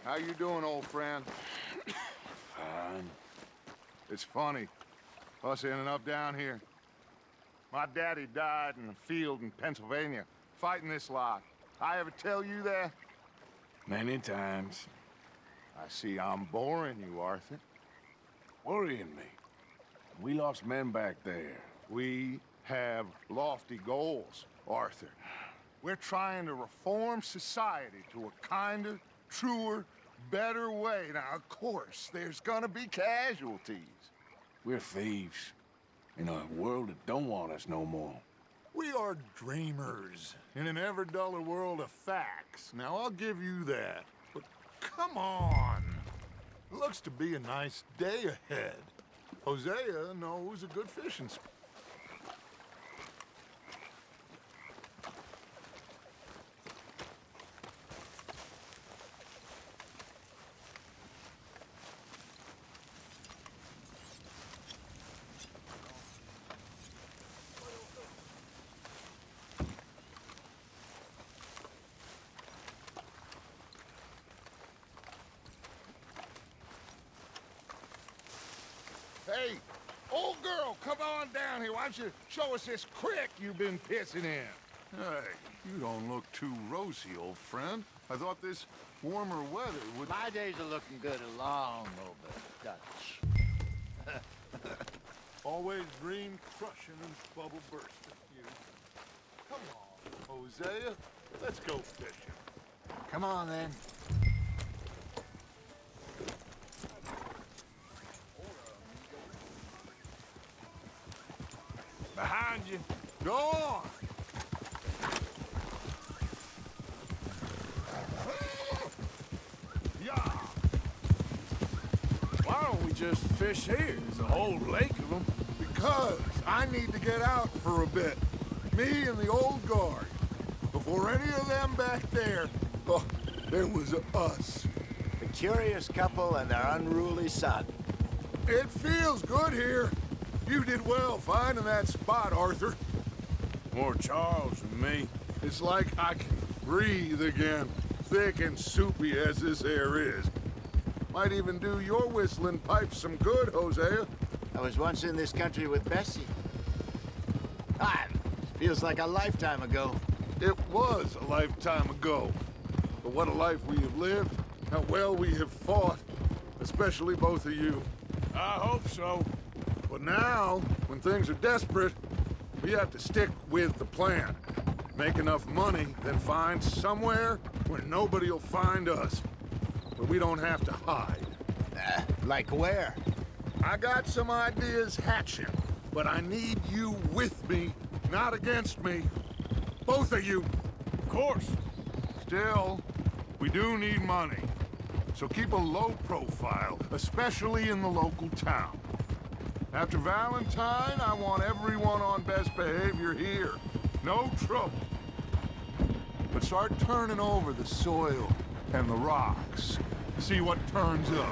How you doing, old friend? Fine. It's funny, us ending up down here. My daddy died in a field in Pennsylvania, fighting this lot. I ever tell you that? Many times. I see I'm boring you, Arthur. Worrying me. We lost men back there. We have lofty goals, Arthur. We're trying to reform society to a kinder, truer, better way. Now, of course, there's gonna be casualties. We're thieves. In a world that don't want us no more. We are dreamers in an ever duller world of facts. Now, I'll give you that. But come on. It looks to be a nice day ahead. Hosea knows a good fishing spot. Hey, old girl, come on down here. Why don't you show us this creek you've been pissing in? Hey, you don't look too rosy, old friend. I thought this warmer weather would... My days are looking good along over Dutch. Always dream crushing and bubble bursting, you. Come on, Hosea. Let's go fishing. Come on, then. Behind you. Go on! Yeah! Why don't we just fish here? There's a whole lake of them. Because I need to get out for a bit. Me and the old guard. Before any of them back there, oh, there was us. The curious couple and their unruly son. It feels good here. You did well finding that spot, Arthur. More Charles than me. It's like I can breathe again, thick and soupy as this air is. Might even do your whistling pipes some good, Hosea. I was once in this country with Bessie. Ah, feels like a lifetime ago. It was a lifetime ago. But what a life we have lived. How well we have fought. Especially both of you. I hope so. But now, when things are desperate, we have to stick with the plan. Make enough money, then find somewhere where nobody will find us. Where we don't have to hide. Like where? I got some ideas hatching, but I need you with me, not against me. Both of you. Of course. Still, we do need money. So keep a low profile, especially in the local town. After Valentine, I want everyone on best behavior here. No trouble. But start turning over the soil and the rocks. See what turns up.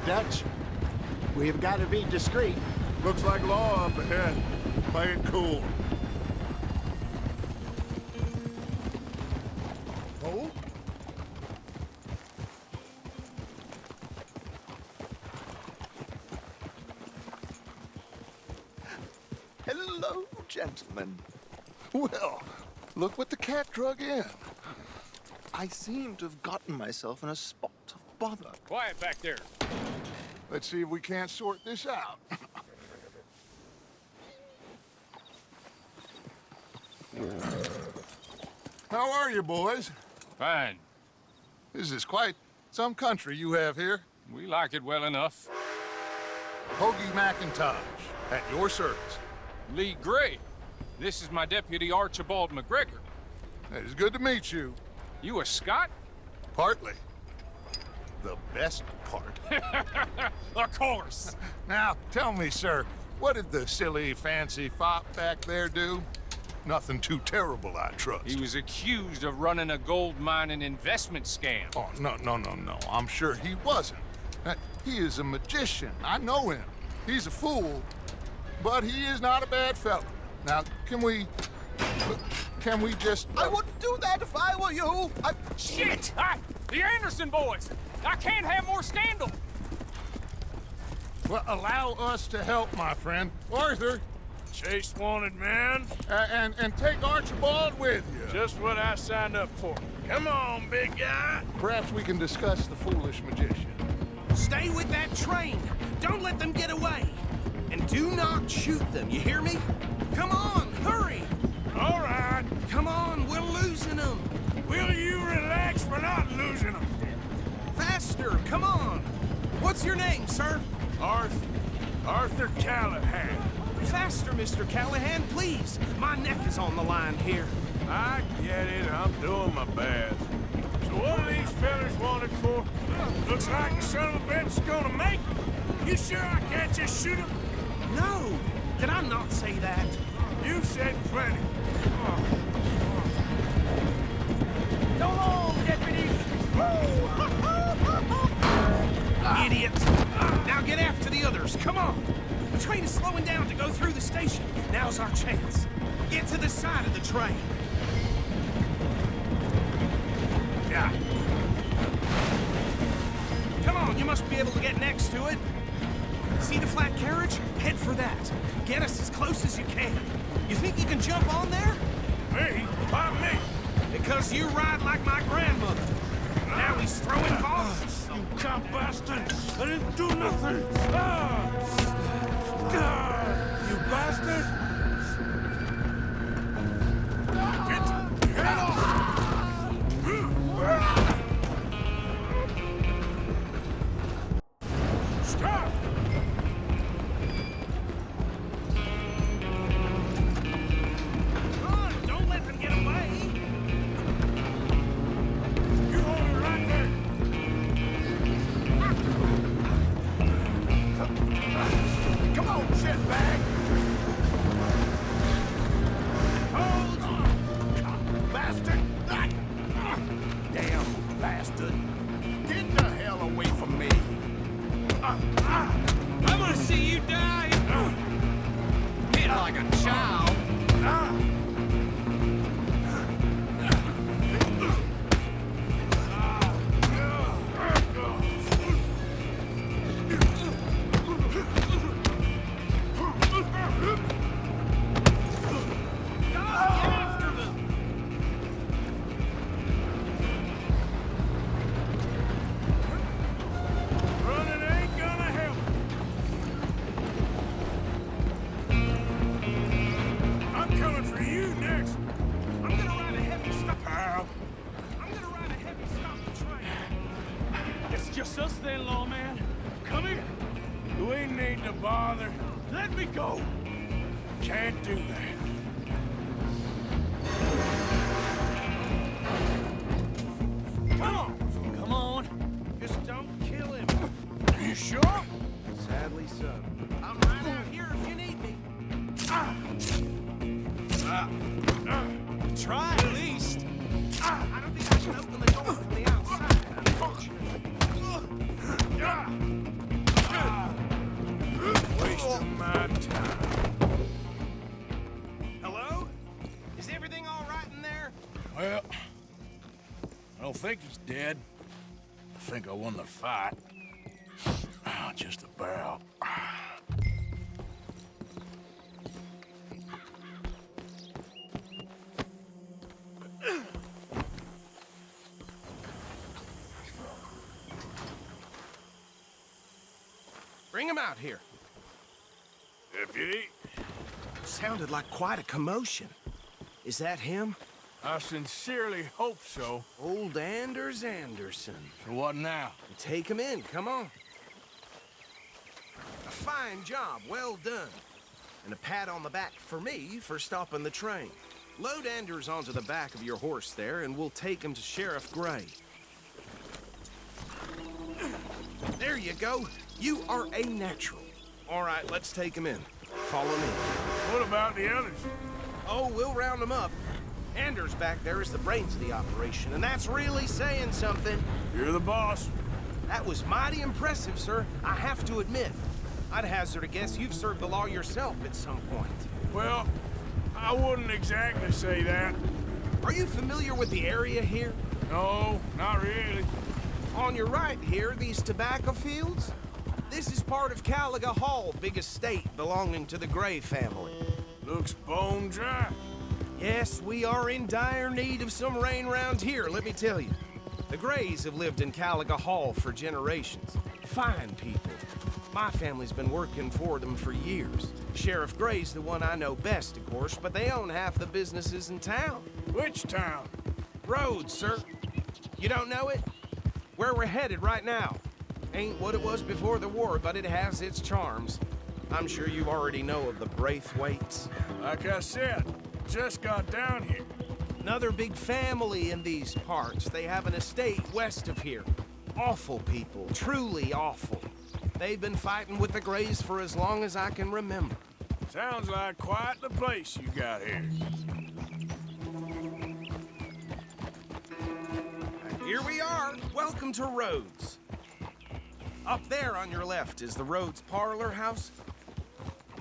Dutch, we've got to be discreet. Looks like law up ahead. Play it cool. Oh? Hello, gentlemen. Well, look what the cat drug in. I seem to have gotten myself in a spot of bother. Quiet back there. Let's see if we can't sort this out. How are you, boys? Fine. This is quite some country you have here. We like it well enough. Hoagie McIntosh, at your service. Lee Gray. This is my deputy Archibald McGregor. It is good to meet you. You a Scot? Partly. The best part. Of course. Now, tell me, sir, what did the silly, fancy fop back there do? Nothing too terrible, I trust. He was accused of running a gold mining investment scam. Oh, no. I'm sure he wasn't. He is a magician. I know him. He's a fool, but he is not a bad fellow. Now, can we just... I wouldn't do that if I were you. Shit! Ah, the Anderson boys! I can't have more scandal. Well, allow us to help, my friend. Arthur, Chase wanted man. and take Archibald with you. Just what I signed up for. Come on, big guy. Perhaps we can discuss the foolish magician. Stay with that train. Don't let them get away. And do not shoot them, you hear me? Come on, hurry! All right. Come on, we're losing them. Will you relax? We're not losing them. Faster, come on. What's your name, sir? Arthur Callahan. Faster, Mr. Callahan, please. My neck is on the line here. I get it. I'm doing my best. So what are these fellas wanted for? Looks like the son of a bitch is gonna make it. You sure I can't just shoot him? No, did I not say that? You said plenty. So long, deputy! Idiot! Now get after the others, come on! The train is slowing down to go through the station. Now's our chance. Get to the side of the train. Yeah. Come on, you must be able to get next to it. See the flat carriage? Head for that. Get us as close as you can. You think you can jump on there? Me? Why me? Because you ride like my grandmother. Now he's throwing bombs. You cop bastard! I didn't do nothing! You bastard! Get off! Stop! Run! Don't let them get away! You hold it right there! Come on, shitbag! Hold on! Bastard! Damn bastard! Get the hell away from me! I'm gonna see you die! Hit like a child! Running ain't gonna help. I'm coming for you next. I'm gonna ride a heavy stop. Pal. I'm gonna ride a heavy stop the train. It's just us then, lawman. Come here. We need to bother. Let me go. Can't do that. Come on! Come on. Just don't kill him. Are you sure? Sadly so. I'm right out here if you need me. Try at least. I don't think I can open the door from the outside, unfortunately. Wasting my time. Hello? Is everything all right in there? Well, I don't think he's dead. I think I won the fight. Just about. Bring him out here. Deputy, Sounded like quite a commotion. Is that him? I sincerely hope so. Old Anders Anderson. So what now? Take him in, come on. A fine job, well done. And a pat on the back for me for stopping the train. Load Anders onto the back of your horse there, and we'll take him to Sheriff Gray. There you go. You are a natural. All right, let's take him in. Follow me. What about the others? Oh, we'll round them up. Anders back there is the brains of the operation, and that's really saying something. You're the boss. That was mighty impressive, sir. I have to admit. I'd hazard a guess you've served the law yourself at some point. Well, I wouldn't exactly say that. Are you familiar with the area here? No, not really. On your right here, these tobacco fields? This is part of Caliga Hall, big estate belonging to the Gray family. Looks bone dry. Yes, we are in dire need of some rain round here, let me tell you. The Grays have lived in Caliga Hall for generations. Fine people. My family's been working for them for years. Sheriff Gray's the one I know best, of course, but they own half the businesses in town. Which town? Rhodes, sir. You don't know it? Where we're headed right now. Ain't what it was before the war, but it has its charms. I'm sure you already know of the Braithwaites. Like I said, just got down here. Another big family in these parts. They have an estate west of here. Awful people, truly awful. They've been fighting with the Grays for as long as I can remember. Sounds like quite the place you got here. Here we are. Welcome to Rhodes. Up there on your left is the Rhodes Parlor House.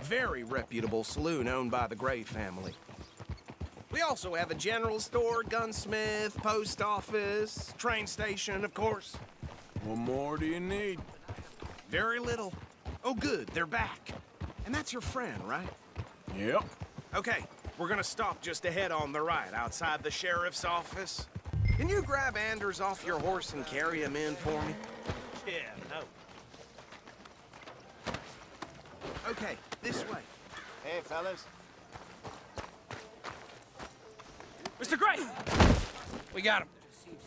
Very reputable saloon owned by the Gray family. We also have a general store, gunsmith, post office, train station, of course. What more do you need? Very little. Oh, good, they're back. And that's your friend, right? Yep. Okay, we're gonna stop just ahead on the right, outside the sheriff's office. Can you grab Anders off your horse and carry him in for me? Yeah, no. Okay, this way. Hey, fellas. Mr. Gray! We got him.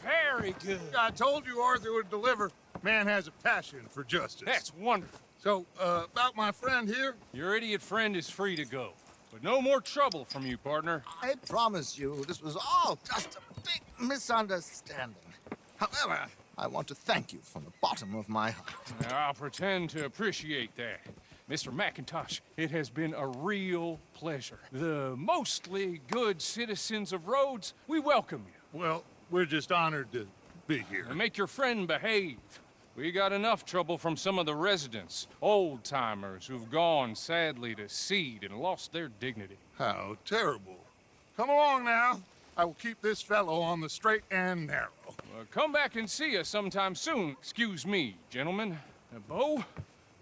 Very good. I told you Arthur would deliver. Man has a passion for justice. That's wonderful. So, about my friend here? Your idiot friend is free to go. But no more trouble from you, partner. I promise you, this was all just a big misunderstanding. However, I want to thank you from the bottom of my heart. Now, I'll pretend to appreciate that. Mr. McIntosh, it has been a real pleasure. The mostly good citizens of Rhodes, we welcome you. Well, we're just honored to be here. And make your friend behave. We got enough trouble from some of the residents, old-timers who've gone, sadly, to seed and lost their dignity. How terrible. Come along now. I will keep this fellow on the straight and narrow. Come back and see us sometime soon. Excuse me, gentlemen. Bo,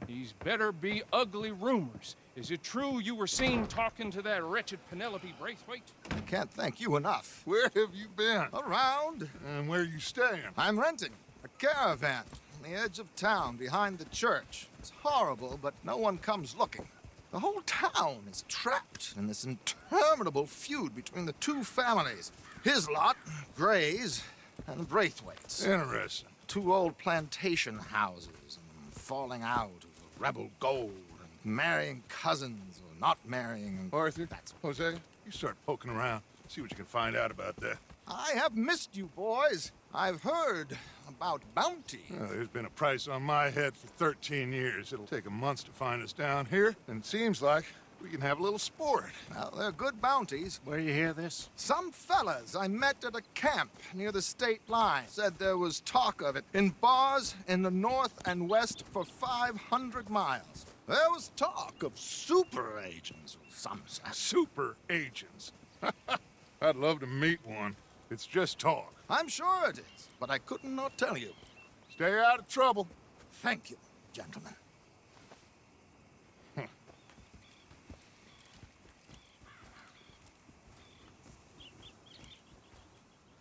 these better be ugly rumors. Is it true you were seen talking to that wretched Penelope Braithwaite? I can't thank you enough. Where have you been? Around, And where you staying? I'm renting a caravan on the edge of town behind the church. It's horrible, but no one comes looking. The whole town is trapped in this interminable feud between the two families. His lot, Gray's, and Braithwaite's. Interesting. Two old plantation houses and falling out of rebel gold and marrying cousins or not marrying. Arthur, Jose, you start poking around. See what you can find out about that. I have missed you, boys. I've heard about bounty. Well, there's been a price on my head for 13 years. It'll take 'em months to find us down here, and it seems like we can have a little sport. Well, they're good bounties. Where you hear this? Some fellas I met at a camp near the state line said there was talk of it in bars in the north and west for 500 miles. There was talk of super agents, some said. Super agents. I'd love to meet one. It's just talk. I'm sure it is, but I couldn't not tell you. Stay out of trouble. Thank you, gentlemen.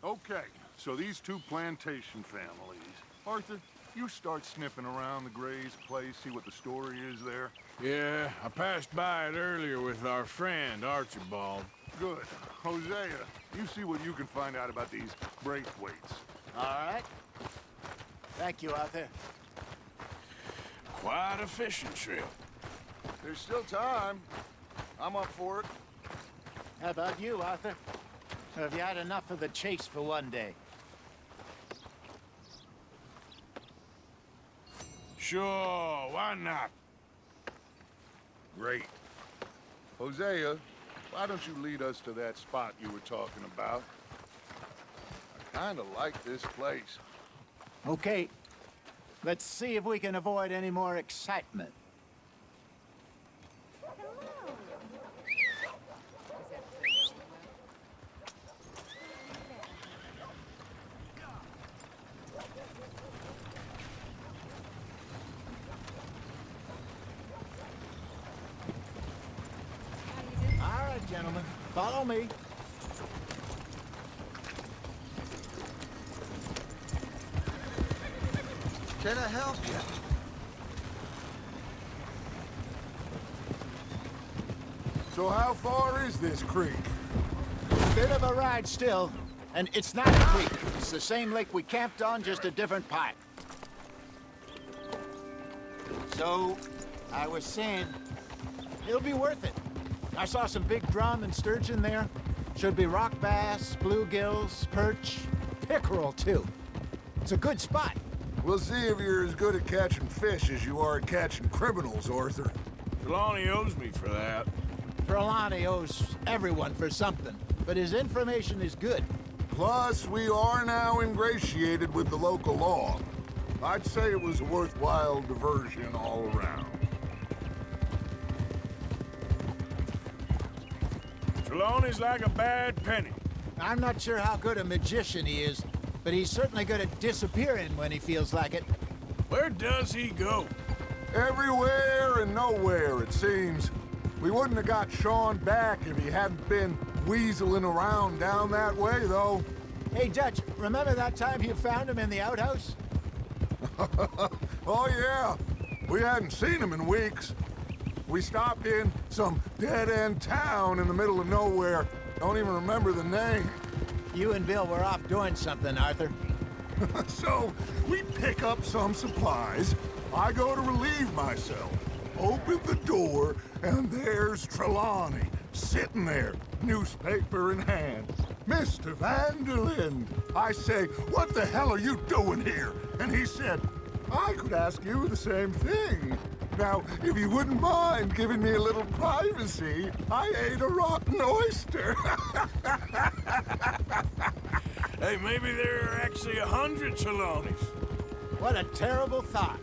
Okay, so these two plantation families. Arthur, you start sniffing around the Gray's place, see what the story is there. Yeah, I passed by it earlier with our friend, Archibald. Good. Hosea, you see what you can find out about these Braithwaites. All right. Thank you, Arthur. Quite a fishing trip. There's still time. I'm up for it. How about you, Arthur? Or have you had enough of the chase for one day? Sure, why not? Great. Hosea, why don't you lead us to that spot you were talking about? I kind of like this place. Okay. Let's see if we can avoid any more excitement. Follow me. Can I help you? So how far is this creek? Bit of a ride still. And it's not a creek. It's the same lake we camped on, just a different part. So, I was saying, it'll be worth it. I saw some big drum and sturgeon there. Should be rock bass, bluegills, perch, pickerel too. It's a good spot. We'll see if you're as good at catching fish as you are at catching criminals, Arthur. Trelawney owes me for that. Trelawney owes everyone for something, but his information is good. Plus, we are now ingratiated with the local law. I'd say it was a worthwhile diversion all around. Trelawney's like a bad penny. I'm not sure how good a magician he is, but he's certainly good at disappearing when he feels like it. Where does he go? Everywhere and nowhere, it seems. We wouldn't have got Sean back if he hadn't been weaseling around down that way, though. Hey, Dutch, remember that time you found him in the outhouse? Oh, yeah. We hadn't seen him in weeks. We stopped in some dead-end town in the middle of nowhere. Don't even remember the name. You and Bill were off doing something, Arthur. So, we pick up some supplies. I go to relieve myself. Open the door, and there's Trelawney, sitting there, newspaper in hand. Mr. Vanderlyn. I say, what the hell are you doing here? And he said, I could ask you the same thing. Now, if you wouldn't mind giving me a little privacy, I ate a rotten oyster. Hey, maybe there are actually 100 Trelawneys. What a terrible thought.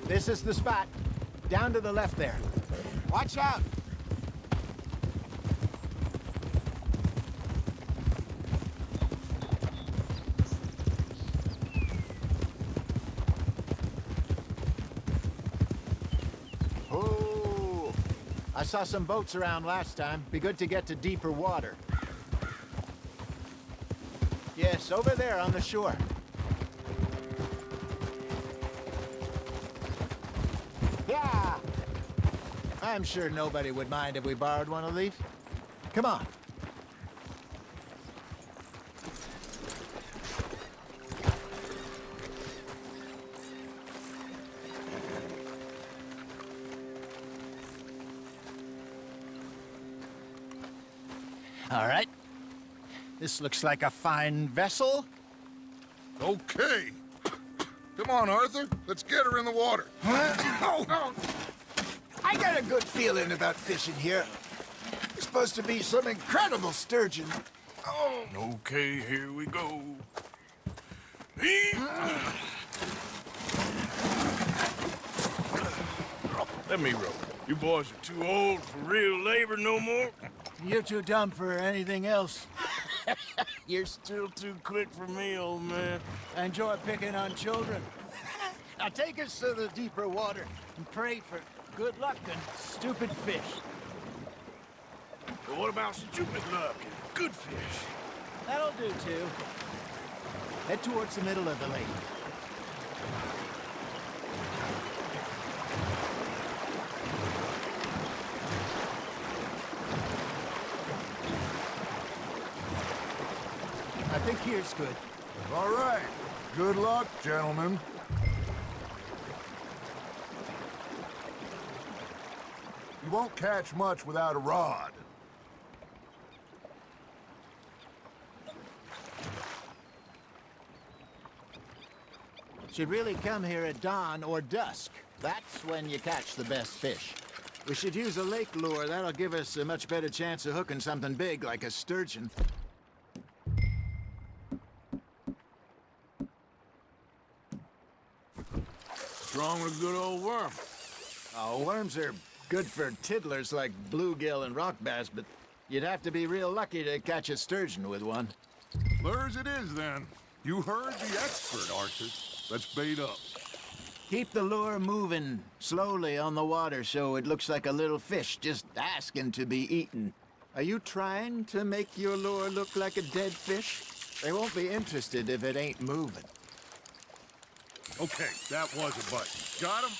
This is the spot. Down to the left there. Watch out! Oh! I saw some boats around last time. Be good to get to deeper water. Yes, over there on the shore. Yeah! I'm sure nobody would mind if we borrowed one of these. Come on. All right. This looks like a fine vessel. Okay. Come on, Arthur. Let's get her in the water. Oh. I got a good feeling about fishing here. There's supposed to be some incredible sturgeon. Oh. Okay, here we go. Let me row. You boys are too old for real labor no more. You're too dumb for anything else. You're still too quick for me, old man. I enjoy picking on children. Now take us to the deeper water and pray for good luck and stupid fish. But what about stupid luck and good fish? That'll do, too. Head towards the middle of the lake. I think here's good. All right. Good luck, gentlemen. You won't catch much without a rod. Should really come here at dawn or dusk. That's when you catch the best fish. We should use a lake lure. That'll give us a much better chance of hooking something big like a sturgeon. What's wrong with a good old worm? Oh, worms are Good for tiddlers like bluegill and rock bass, but you'd have to be real lucky to catch a sturgeon with one. Lures it is, then. You heard the expert, Arthur. Let's bait up. Keep the lure moving slowly on the water so it looks like a little fish just asking to be eaten. Are you trying to make your lure look like a dead fish? They won't be interested if it ain't moving. Okay, that was a bite. Got him?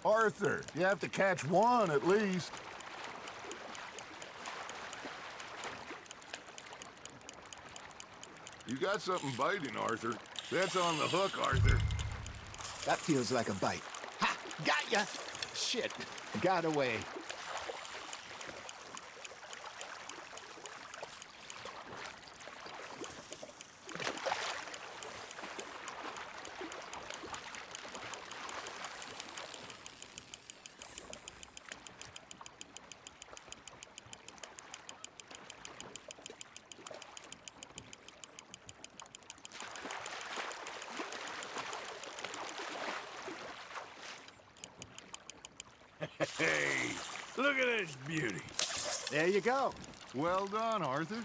Arthur, you have to catch one at least. You got something biting, Arthur. That's on the hook, Arthur. That feels like a bite. Ha! Got ya! Shit, got away. Hey, look at this beauty. There you go. Well done, Arthur.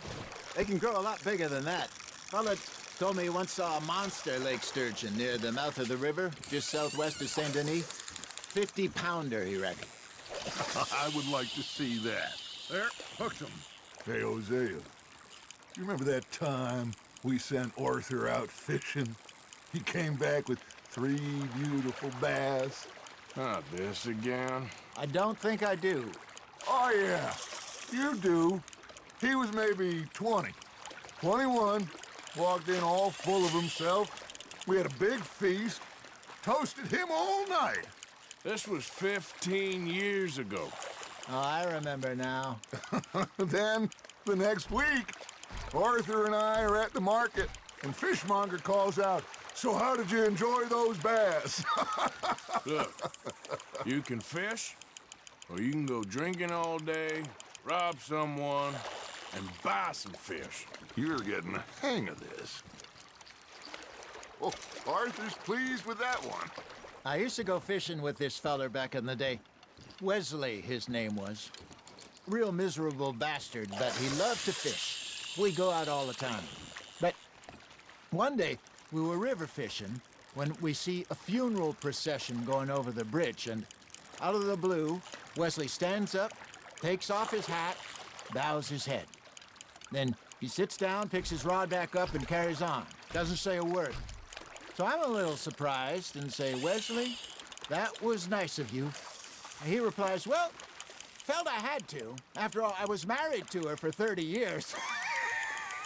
They can grow a lot bigger than that. Fella told me he once saw a monster lake sturgeon near the mouth of the river, just southwest of Saint Denis. 50-pounder, he reckoned. I would like to see that. There, hooked him. Hey, Hosea, you remember that time we sent Arthur out fishing? He came back with 3 beautiful bass. Not this again. I don't think I do. Oh, yeah, you do. He was maybe 20, 21, walked in all full of himself. We had a big feast, toasted him all night. This was 15 years ago. Oh, I remember now. Then, the next week, Arthur and I are at the market, and Fishmonger calls out, "So how did you enjoy those bass?" Look, you can fish, or you can go drinking all day, rob someone, and buy some fish. You're getting the hang of this. Oh, Arthur's pleased with that one. I used to go fishing with this feller back in the day. Wesley, his name was. Real miserable bastard, but he loved to fish. We go out all the time. But one day, we were river fishing when we see a funeral procession going over the bridge, and out of the blue, Wesley stands up, takes off his hat, bows his head. Then he sits down, picks his rod back up, and carries on. Doesn't say a word. So I'm a little surprised and say, "Wesley, that was nice of you." And he replies, "Well, felt I had to. After all, I was married to her for 30 years.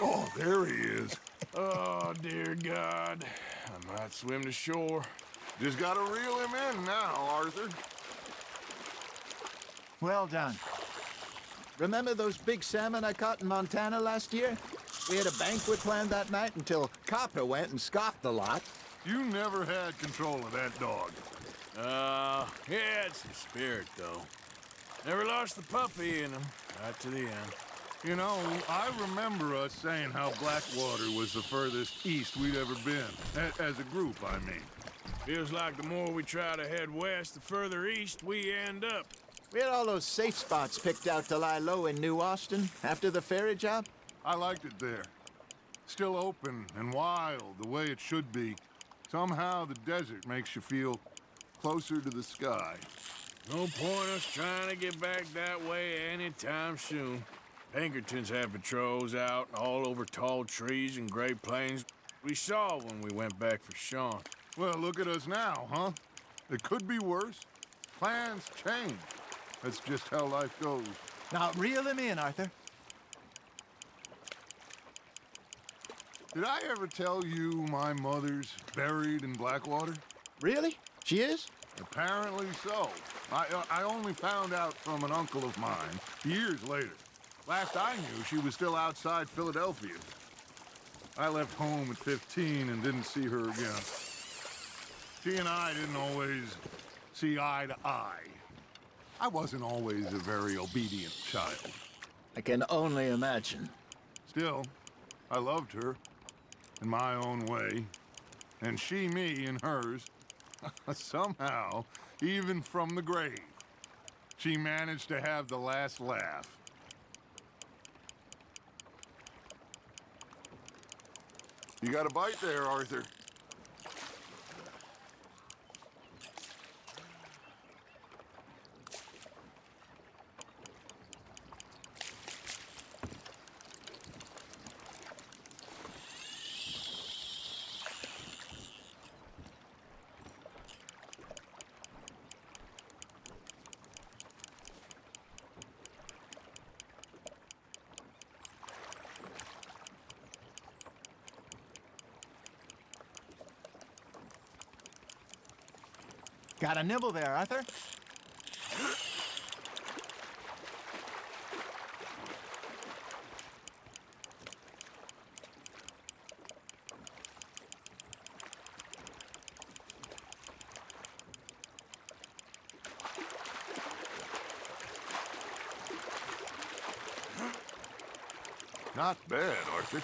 Oh, there he is. Oh, dear God. I might swim to shore. Just gotta reel him in now, Arthur. Well done. Remember those big salmon I caught in Montana last year? We had a banquet planned that night until Copper went and scoffed the lot. You never had control of that dog. He had some spirit, though. Never lost the puppy in him, right to the end. You know, I remember us saying how Blackwater was the furthest east we'd ever been. As a group, I mean. Feels like the more we try to head west, the further east we end up. We had all those safe spots picked out to lie low in New Austin after the ferry job. I liked it there. Still open and wild, the way it should be. Somehow the desert makes you feel closer to the sky. No point us trying to get back that way anytime soon. Pinkertons have patrols out all over tall trees and Great Plains. We saw when we went back for Sean. Well, look at us now, huh? It could be worse. Plans change. That's just how life goes. Now, reel him in, Arthur. Did I ever tell you my mother's buried in Blackwater? Really? She is? Apparently so. I only found out from an uncle of mine years later. Last I knew, she was still outside Philadelphia. I left home at 15 and didn't see her again. She and I didn't always see eye to eye. I wasn't always a very obedient child. I can only imagine. Still, I loved her in my own way, and she me in hers. Somehow, even from the grave, she managed to have the last laugh. You got a bite there, Arthur. Got a nibble there, Arthur? Not bad, Arthur.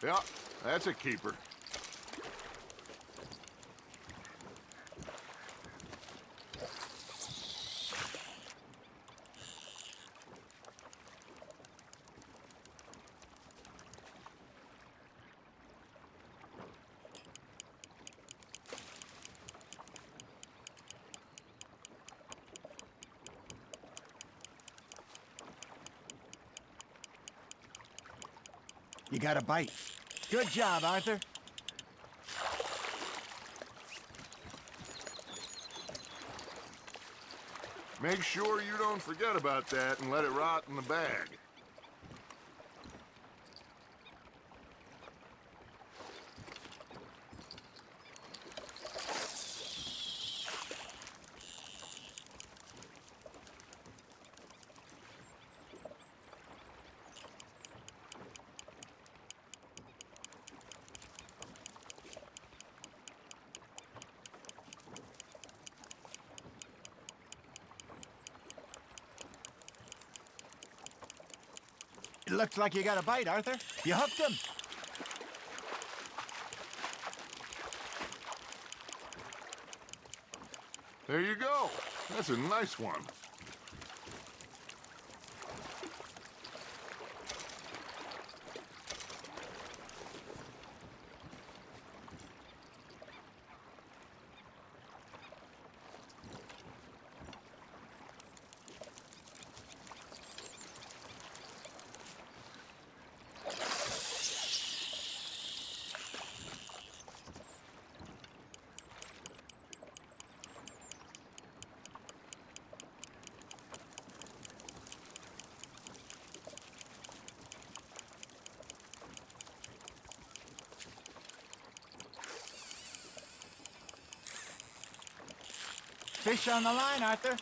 Yeah, that's a keeper. You got a bite. Good job, Arthur. Make sure you don't forget about that and let it rot in the bag. It looks like you got a bite, Arthur. You hooked him. There you go. That's a nice one. Fish on the line, Arthur.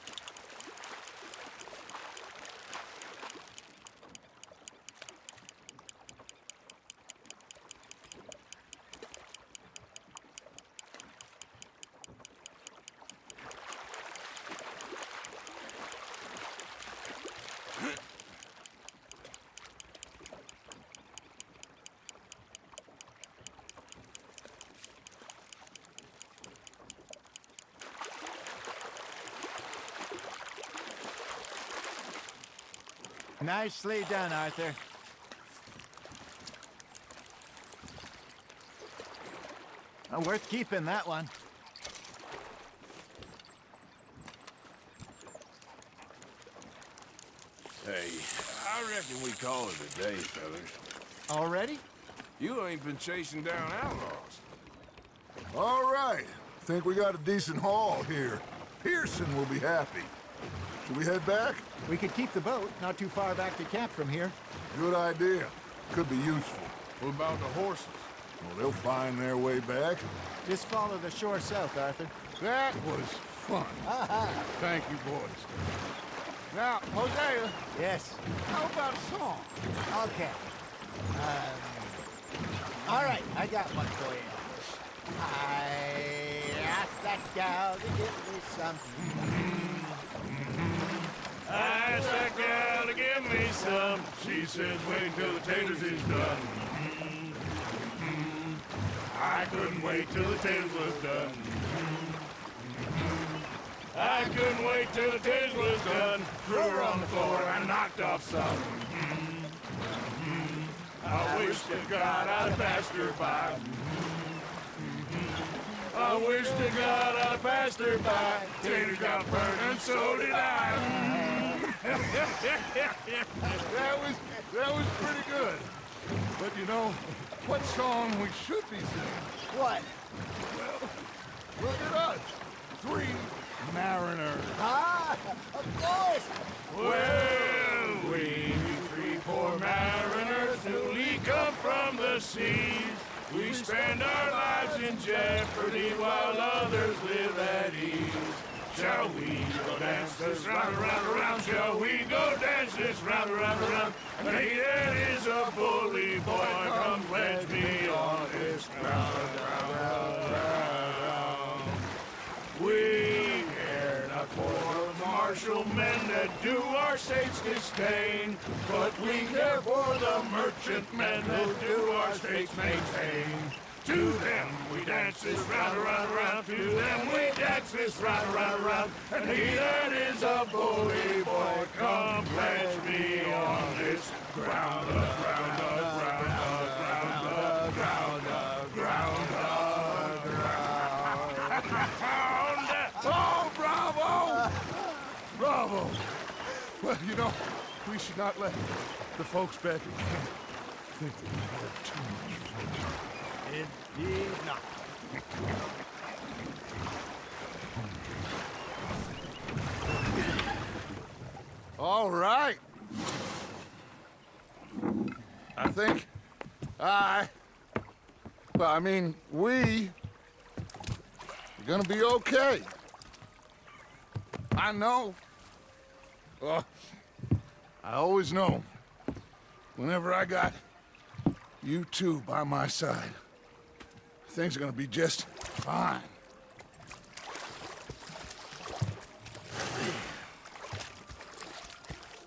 Nicely done, Arthur. Worth keeping, that one. Hey, I reckon we call it a day, fellas. Already? You ain't been chasing down outlaws. All right. Think we got a decent haul here. Pearson will be happy. Should we head back? We could keep the boat not too far back to camp from here. Good idea. Could be useful. What about the horses? Well, they'll find their way back. Just follow the shore south, Arthur. That was fun. Thank you, boys. Now, Hosea, Yes. how about a song? Okay. All right, I got one for you. I asked that gal to give me some. I asked that gal to give me some. She says, wait till the taters is done. I couldn't wait till the taters was done. I couldn't wait till the taters was done. Threw her on the floor and knocked off some. I wish to God I'd passed her by. I wish to God I'd passed her by. Taters got burned and so did I. That was pretty good. But you know, what song we should be singing? What? Well, look at us. 3 mariners. Ah, of course! Well, we 3 poor mariners newly come from the seas. We spend our lives in jeopardy while others live at ease. Shall we go dance this round, around, around? Shall we go dance this round, around, around? And he that is a bully boy, come pledge me on this ground, ground. We care not for the martial men that do our states disdain, but we care for the merchant men that do our states maintain. To them we dance this round, around, around. To them we dance this round, around, around. And he that is a bully boy, come pledge me on this ground, ground, ground, ground, ground, ground, ground. Oh, bravo! Bravo! Well, you know, we should not let the folks back at camp think that we had too much fun. Indeed not. All right. I think we're gonna be okay. I know. I always know. Whenever I got you two by my side, things are gonna be just fine.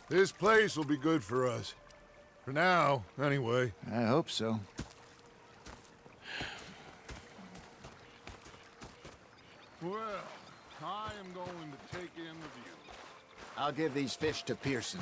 This place will be good for us. For now, anyway. I hope so. Well, I am going to take in the view. I'll give these fish to Pearson.